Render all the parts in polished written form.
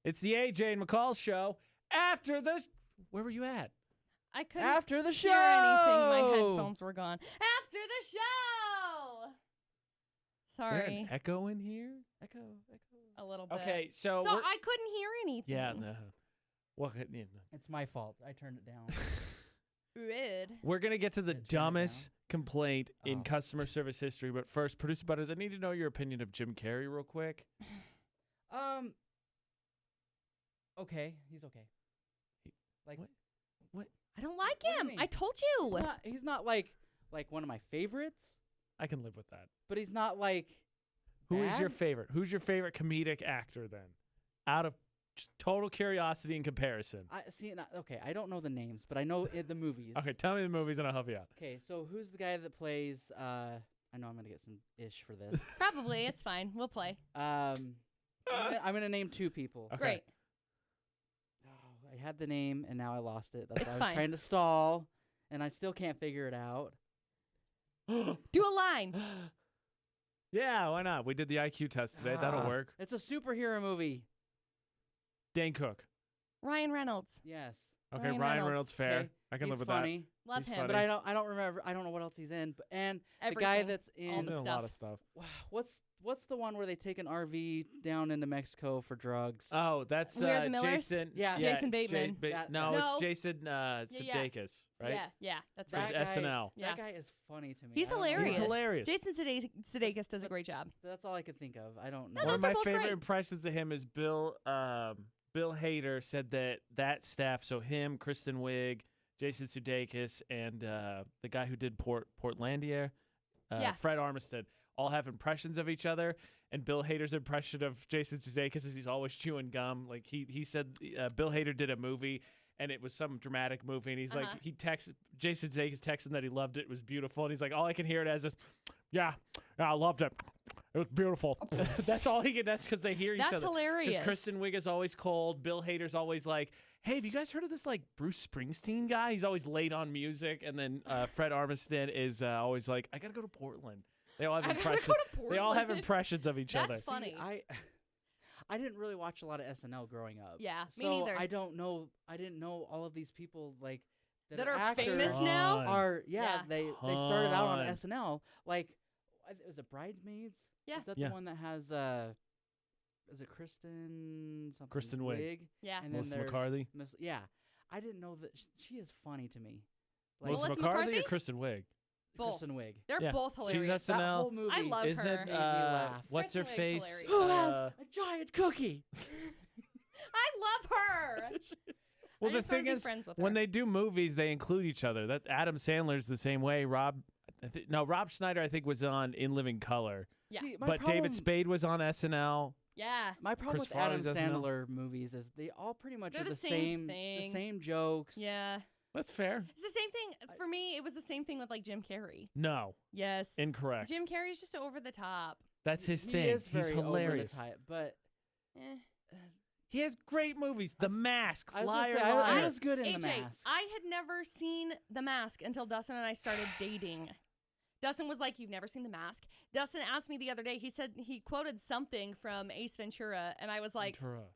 It's the AJ and McCall show. After the... Where were you at? I couldn't After the show. hear anything. My headphones were gone. After the show. Sorry. Is there an echo in here? Echo. A little bit. Okay, so... I couldn't hear anything. Yeah, no. Well, yeah, no. It's my fault. I turned it down. Rude. We're going to get to the Turn it dumbest complaint in Oh. customer service history, but first, Producer Butterz, I need to know your opinion of Jim Carrey real quick. Okay, he's okay. Like What? I don't like What do you him. mean? I told you. he's not like one of my favorites, I can live with that. but he's not like Who is bad. your favorite? Who's your favorite comedic actor then? Out of just total curiosity and comparison. I see. Okay, I don't know the names, but I know the movies. Okay, tell me the movies and I'll help you out. Okay, so who's the guy that plays? I know I'm gonna get some ish for this. Probably. It's fine. We'll play. I'm gonna name two people. Okay. Great. Oh, I had the name and now I lost it. That's It's why I was fine. trying to stall, and I still can't figure it out. Do a line. Yeah, why not? We did the IQ test today. That'll work. It's a superhero movie. Dane Cook. Ryan Reynolds. Yes. Okay, Ryan Ryan Reynolds. Reynolds, fair. Okay, I can he's live with funny, Love He's him. funny. but I don't remember. I don't know what else he's in. And the guy Everything. that's that. in the Doing a lot of stuff. what's the one where they take an RV down into Mexico for drugs? Oh, that's We Are the Millers? Jason. Yeah. Jason it's Bateman. No, No. it's Jason Sudeikis, right? Yeah. That's From right. That guy- SNL. Yeah. That guy is funny to me. He's I don't know hilarious. He's hilarious. Jason Sudeikis does a great job. That's all I could think of. I don't know. No, One of those are my both favorite great. impressions of him is Bill Hader said that staff, so him, Kristen Wiig, Jason Sudeikis, and the guy who did Portlandia, Yeah. Fred Armisen, all have impressions of each other. And Bill Hader's impression of Jason Sudeikis is he's always chewing gum. Like he said, Bill Hader did a movie. And it was some dramatic movie, and he's like, Jason Sudeikis texted that he loved it. It was beautiful, and he's like, all I can hear it as is, yeah, I loved it. It was beautiful. That's all he can. That's because they hear each other. That's hilarious. Because Kristen Wiig is always cold. Bill Hader's always like, hey, have you guys heard of this like Bruce Springsteen guy? He's always late on music, and then Fred Armisen is always like, I gotta go to Portland. They all have I gotta impressions. go to They all have Portland. impressions of each other. That's funny. I didn't really watch a lot of SNL growing up. Yeah, me so neither. I didn't know all of these people like That are are actors famous now? Are Yeah. they started out on Ton. SNL. Like, was it Bridesmaids? Yeah. Is that Yeah. the one that has is it Kristen something? Kristen Wiig. Yeah. And then Melissa there's McCarthy? Yeah. I didn't know that she is funny to me. Like Melissa Melissa McCarthy or McCarthy? Kristen Wiig? Both. Kristen Wiig. They're Yeah. both She's hilarious. That SNL. whole movie I love Isn't her. made me laugh. what's her Kristen Wiig's face? hilarious. Who has a giant cookie? I love her. Well, I the just wanna thing be is, friends with when her. they do movies, they include each other. That Adam Sandler's the same way. Rob Schneider, I think, was on In Living Color, Yeah. See, my but David problem- Spade was on SNL. Yeah. My problem Chris with Adam Farley doesn't know. Sandler movies is they all pretty much They're are the the same the thing. same jokes. Yeah. That's fair. It's the same thing. For me, it was the same thing with like Jim Carrey. No, Yes. incorrect. Jim Carrey's just over the top. That's his He thing. is He's very hilarious. over the type, but Eh. He has great movies. The Mask, I was gonna Liar, say, I Liar. was good in AJ, The Mask. I had never seen The Mask until Dustin and I started dating. Dustin was like, "You've never seen The Mask?" Dustin asked me the other day. He said he quoted something from Ace Ventura, and I was like, Ventura.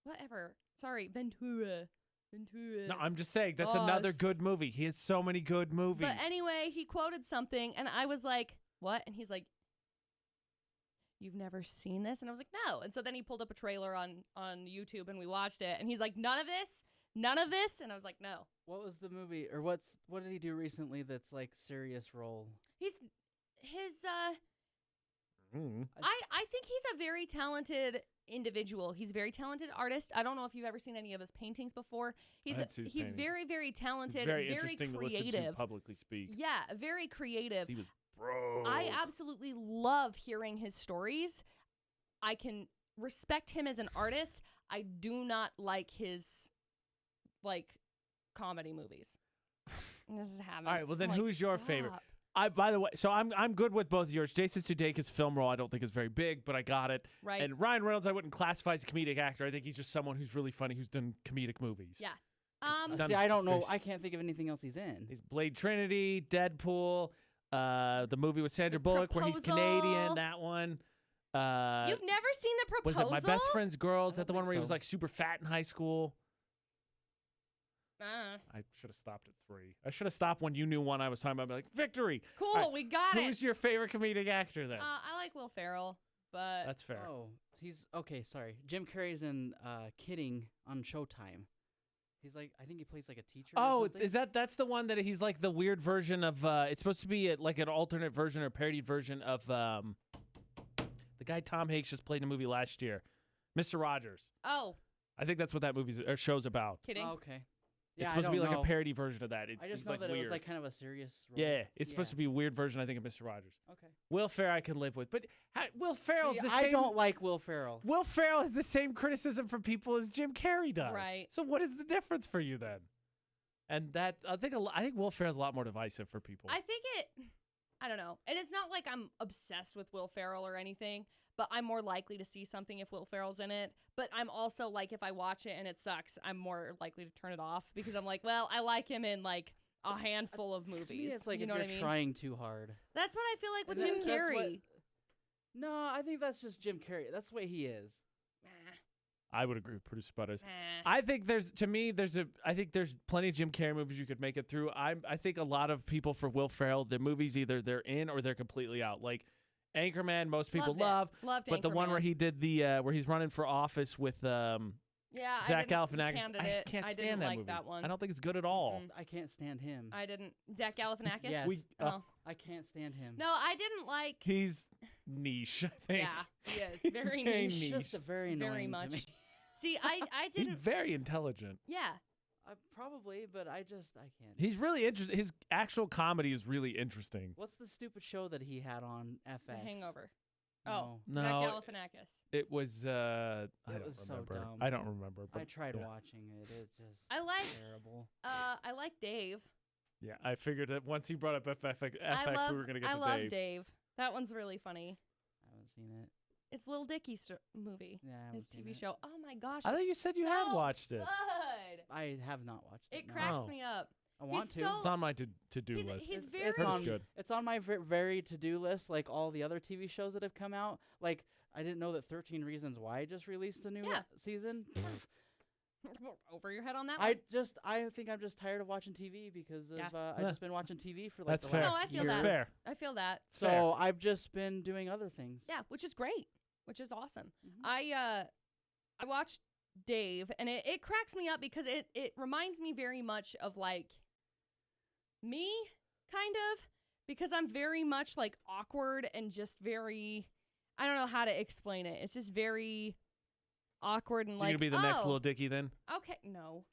"Whatever." Sorry, Ventura. Ventura. No, I'm just saying that's Oh, another it's- good movie. He has so many good movies. But anyway, he quoted something, and I was like, "What?" And he's like, "You've never seen this?" And I was like, "No." And so then he pulled up a trailer on YouTube, and we watched it. And he's like, "None of this, none of this." And I was like, "No." What was the movie, or what did he do recently that's like serious role? He's his. Mm. I think he's a very talented individual. He's a very talented artist. I don't know if you've ever seen any of his paintings before. He's I'd see his paintings. very, very talented, It's very very interesting to creative. listen to publicly speak. Yeah, very creative. He was broke. I absolutely love hearing his stories. I can respect him as an artist. I do not like his like comedy movies. This is happening. All right, well then, I'm like, who's your stop. favorite? By the way, so I'm good with both of yours. Jason Sudeikis' film role I don't think is very big, but I got it. Right. And Ryan Reynolds I wouldn't classify as a comedic actor. I think he's just someone who's really funny who's done comedic movies. Yeah. done See, I don't know. very- I can't think of anything else he's in. He's Blade Trinity, Deadpool, the movie with Sandra Bullock where he's Proposal. Canadian, that one. You've never seen The Was Proposal? it My Best Friend's Girl? Is that the one think where he was so. like super fat in high school? Uh, I should have stopped at 3. I should have stopped when you knew one I was talking about. I'd be like, victory. cool, All right, we got it. Who's your favorite comedic actor then? I like Will Ferrell, but That's fair. Oh, he's okay. Sorry, Jim Carrey's in Kidding on Showtime. He's like, I think he plays like a teacher. or Oh, something. is that's the one that he's like the weird version of? It's supposed to be like an alternate version or parodied version of the guy Tom Hanks just played in a movie last year, Mr. Rogers. oh, I think that's what that movie's or show's about. kidding. Oh, okay. It's Yeah, supposed I to be don't like know. a parody version of that. It's, I just he's know like that weird. it was like kind of a serious role. Yeah, it's supposed to be a weird version, I think, of Mr. Rogers. Okay. Will Ferrell I can live with, but Will Ferrell's See, the I same. don't like Will Ferrell. Will Ferrell has the same criticism from people as Jim Carrey does. Right. So what is the difference for you then? And that I think Will Ferrell's a lot more divisive for people. I don't know. And it's not like I'm obsessed with Will Ferrell or anything, but I'm more likely to see something if Will Ferrell's in it. But I'm also like, if I watch it and it sucks, I'm more likely to turn it off because I'm like, well, I like him in like a handful of movies. To me, it's like you if know you're what I mean? trying too hard. That's what I feel like with And Jim that's what- Carrey. No, I think that's just Jim Carrey. That's the way he is. I would agree with Producer Butterz. Eh. I think there's plenty of Jim Carrey movies you could make it through. I think a lot of people for Will Ferrell, the movies either they're in or they're completely out. Like Anchorman, most people Loved it. love, Loved but the one Anchorman. where he did the where he's running for office with Yeah, Zach I Galifianakis. I candidate. can't I stand didn't that like movie. that one. I don't think it's good at all. Mm-mm. I can't stand him. I didn't. Zach Galifianakis? Yes. Oh. I can't stand him. No, I didn't like. He's niche, I think. Yeah, he is. Very Very niche. He's niche. just a very annoying Very to much. me. See, I He's didn't. very intelligent. Yeah. Probably, but I can't. He's really interesting. His actual comedy is really interesting. What's the stupid show that he had on FX? The Hangover. No. Oh, Zach No, Galifianakis. it was. I don't was so remember. dumb. I don't remember. But I tried yeah. watching it. It just I like. terrible. I like Dave. Yeah, I figured that once he brought up FX, we were gonna get I to love Dave. Dave. That one's really funny. I haven't seen it. It's Lil Dicky's movie. Yeah, I haven't His seen TV it. show. Oh my gosh. I thought you it's said you had so watched it. Good. I have not watched it. It no. cracks Oh. me up. I want he's to. so- It's on my to-do He's- list. he's It's very- Heard it's on, good. it's on my very to-do list, like all the other TV shows that have come out. Like, I didn't know that 13 Reasons Why just released a new Yeah. season. Over your head on that one. I think I'm just tired of watching TV because of Yeah. I've Yeah. just been watching TV for like That's the fair. last No, I feel year. That's that. fair. I feel that. It's So fair. I've just been doing other things. Yeah, which is great. Which is awesome. Mhm. I watched Dave, and it cracks me up because it reminds me very much of like me, kind of, because I'm very much like awkward and just very, I don't know how to explain it. It's just very awkward and So like, you're gonna be the next oh, little Dicky then? okay, no.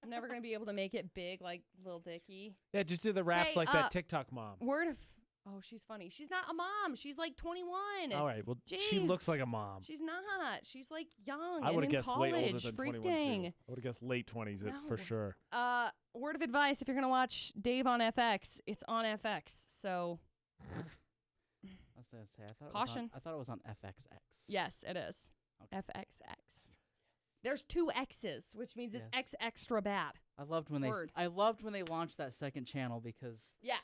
I'm never gonna be able to make it big like Lil Dicky. Yeah, just do the raps Hey, like that TikTok mom. Word of, oh, she's funny. She's not a mom. She's like 21. All right, well, she looks Jeez. like a mom. She's not. She's like young I and would in have guessed way older college. than Freak 21 dang. too. I would have guessed late 20s for No. sure. Word of advice: if you're gonna watch Dave on FX, it's on FX. So I was gonna say Caution. I thought it was on FXX. yes, it is Okay. FXX. There's 2 X's, which means it's Yes. X extra bad. I loved when Word. I loved when they launched that second channel because Yeah.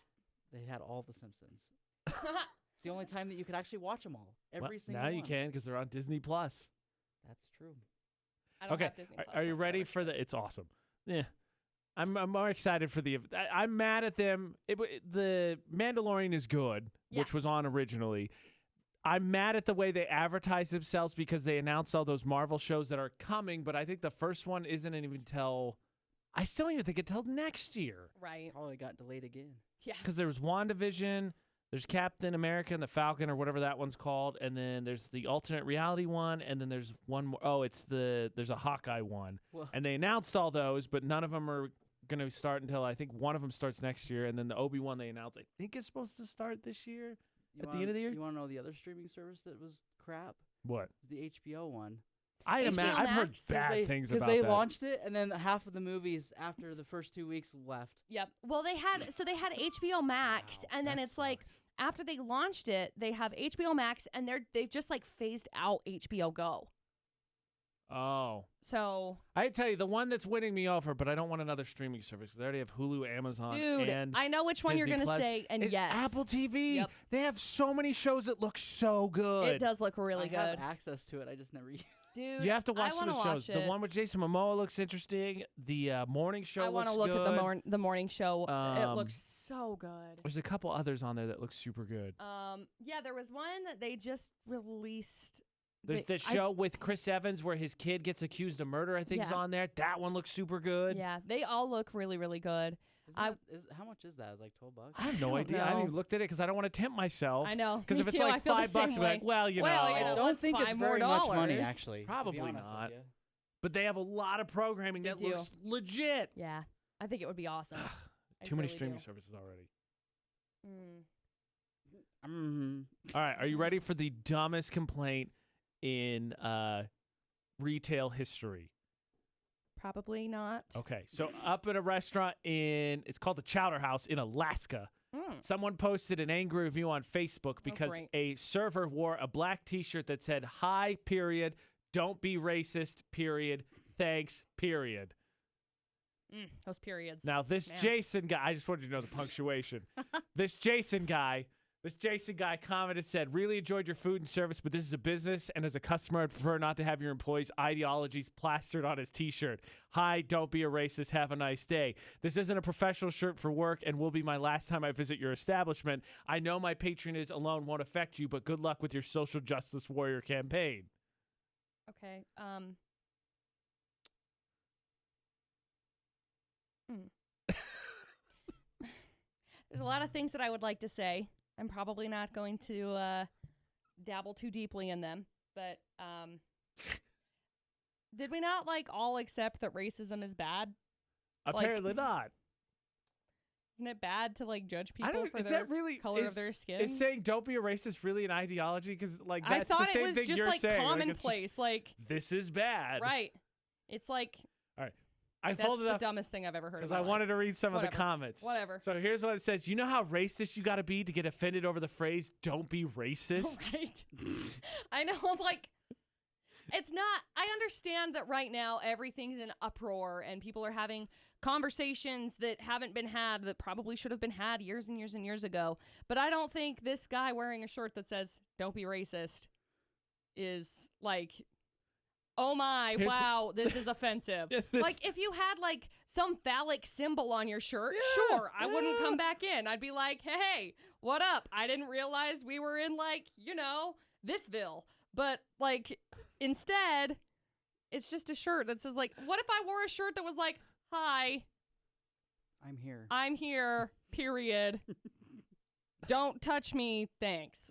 they had all the Simpsons. It's the only time that you could actually watch them all. Every Well, single now one. you can because they're on Disney Plus. That's true. I don't Okay, have Disney Plus, are you but ready whatever. for the? It's awesome. Yeah, I'm more excited for the. I'm mad at them. The Mandalorian is good, Yeah. which was on originally. I'm mad at the way they advertise themselves because they announced all those Marvel shows that are coming, but I think the first one isn't even till. I still don't even think until next year Right. Probably got delayed again. Yeah. because there was WandaVision, there's Captain America and the Falcon or whatever that one's called, and then there's the alternate reality one, and then there's one more. Oh, there's a Hawkeye one. Well, And they announced all those, but none of them are going to start until I think one of them starts next year. And then the Obi-Wan they announced, I think is supposed to start this year. at the end of the year? You want to know the other streaming service that was crap? What? It's the HBO one. I've HBO heard Max? bad things about Because they that. launched it, and then half of the movies after the first 2 weeks left. Yep. Well, they had HBO Max, Wow, and then that it's like sucks. after they launched it, they have HBO Max, and they've just like phased out HBO Go. Oh. So I tell you, the one that's winning me over, but I don't want another streaming service. They already have Hulu, Amazon, dude, and I know which one Disney you're gonna Plus. say, and It's yes, Apple TV. Yep. They have so many shows that look so good. it does look really I good, have access to it. I just never use it. dude. You have to watch I wanna the shows. watch it. The one with Jason Momoa looks interesting. The morning show I want to look at the morning show. It Um, looks so good. There's a couple others on there that look super good. Yeah, there was one that they just released. There's the show with Chris Evans where his kid gets accused of murder. I think is Yeah. on there. That one looks super good. Yeah, they all look really, really good. How much is that? It's like $12. I have no don't idea. I haven't know. even looked at it because I don't want to tempt myself. I know. Because Me if it's too. I like feel the $5, same I'll be like, way. well, you Well, know. you know, I don't what's think it's $5 very much money, dollars? actually. to be Probably honest not. with you. But they have a lot of programming They that do. looks legit. Yeah, I think it would be awesome. I Too many really streaming do. services already. Mm. All right, are you ready for the dumbest complaint in retail history? Probably not. Okay, so up at a restaurant it's called the Chowder House in Alaska. Someone posted an angry review on Facebook because great. a server wore a black T-shirt that said "Hi, period. Don't be racist, period. Thanks, period." Those periods. Now, this Man. Jason guy, I just wanted you to know the punctuation. This Jason guy commented, said, "Really enjoyed your food and service, but this is a business, and as a customer, I'd prefer not to have your employees' ideologies plastered on his T-shirt. Hi, don't be a racist. Have a nice day. This isn't a professional shirt for work and will be my last time I visit your establishment. I know my patronage alone won't affect you, but good luck with your social justice warrior campaign." Okay. There's a lot of things that I would like to say. I'm probably not going to dabble too deeply in them, but did we not all accept that racism is bad? Apparently not. Isn't it bad to judge I people don't. for Is their that really color of their skin? Is saying "don't be a racist" really an ideology? Because I that's thought the same it was thing just you're saying. commonplace. This is bad. Right. It's like All right. I that's folded the up dumbest thing I've ever heard. because in my I life. wanted to read some of the Whatever. comments. Whatever. So here's what it says. You know how racist you got to be to get offended over the phrase "don't be racist"? Right. I know. I'm it's not. I understand that right now everything's in uproar and people are having conversations that haven't been had that probably should have been had years and years and years ago. But I don't think this guy wearing a shirt that says "don't be racist" is oh my, wow, this is offensive. If you had some phallic symbol on your shirt, sure, I wouldn't come back in. I'd be like, hey, what up? I didn't realize we were in thisville. But instead, it's just a shirt that says what if I wore a shirt that was hi, I'm here, period. Don't touch me, thanks.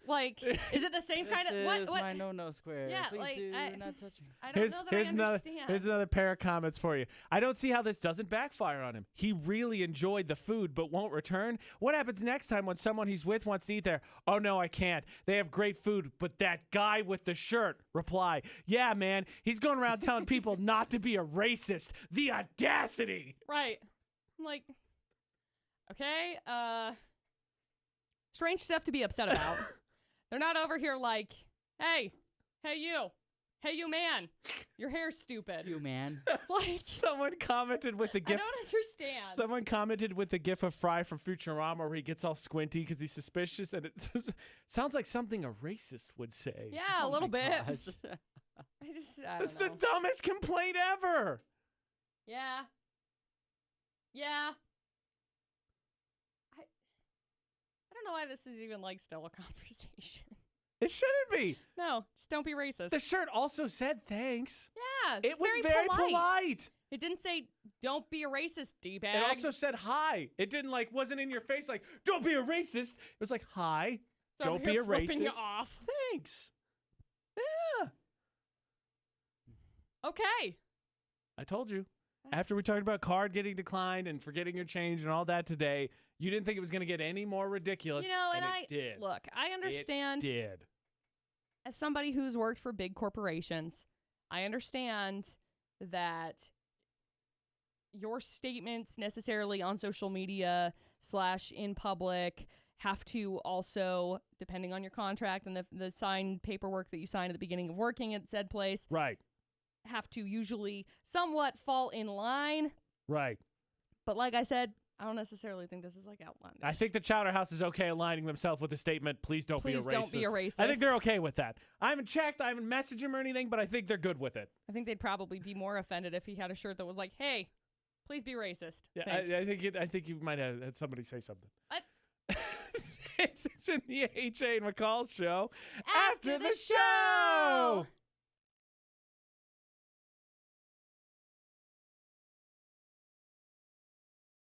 Is it the same kind of what? This is my no square. Yeah, Please do not touch me. I don't know that I understand. Here's another pair of comments for you. I don't see how this doesn't backfire on him. He really enjoyed the food but won't return. What happens next time when someone he's with wants to eat there? Oh, no, I can't. They have great food, but that guy with the shirt. Reply, yeah, man, he's going around telling people not to be a racist. The audacity. Right. I'm okay, strange stuff to be upset about. They're not over here hey you man, your hair's stupid. You man. Someone commented with a I gif. don't understand. Someone commented with a gif of Fry from Futurama where he gets all squinty because he's suspicious, and it sounds like something a racist would say. Yeah, a little bit. Gosh. I don't That's know. the dumbest complaint ever. Yeah. I don't know why this is even still a conversation. It shouldn't be. No, just don't be racist. The shirt also said thanks. Yeah, It was very polite. It didn't say don't be a racist, D-bag. It also said hi. It didn't wasn't in your face don't be a racist. It was hi. It's Don't over be here a flipping racist. you off. Thanks. Yeah. Okay. I told you. After we talked about card getting declined and forgetting your change and all that today, you didn't think it was going to get any more ridiculous. and it did. Look, I understand. It did. As somebody who's worked for big corporations, I understand that your statements necessarily on social media / in public have to also, depending on your contract and the signed paperwork that you sign at the beginning of working at said place, Right. have to usually somewhat fall in line. Right. But like I said, I don't necessarily think this is like outlandish. I think the Chowder House is okay aligning themselves with the statement, please don't be a racist. Please don't be a racist. I think they're okay with that. I haven't checked, I haven't messaged them or anything, but I think they're good with it. I think they'd probably be more offended if he had a shirt that was like, hey, please be racist. Yeah, Thanks. I think you might have had somebody say something. This is in the AJ and McCall show. After the show!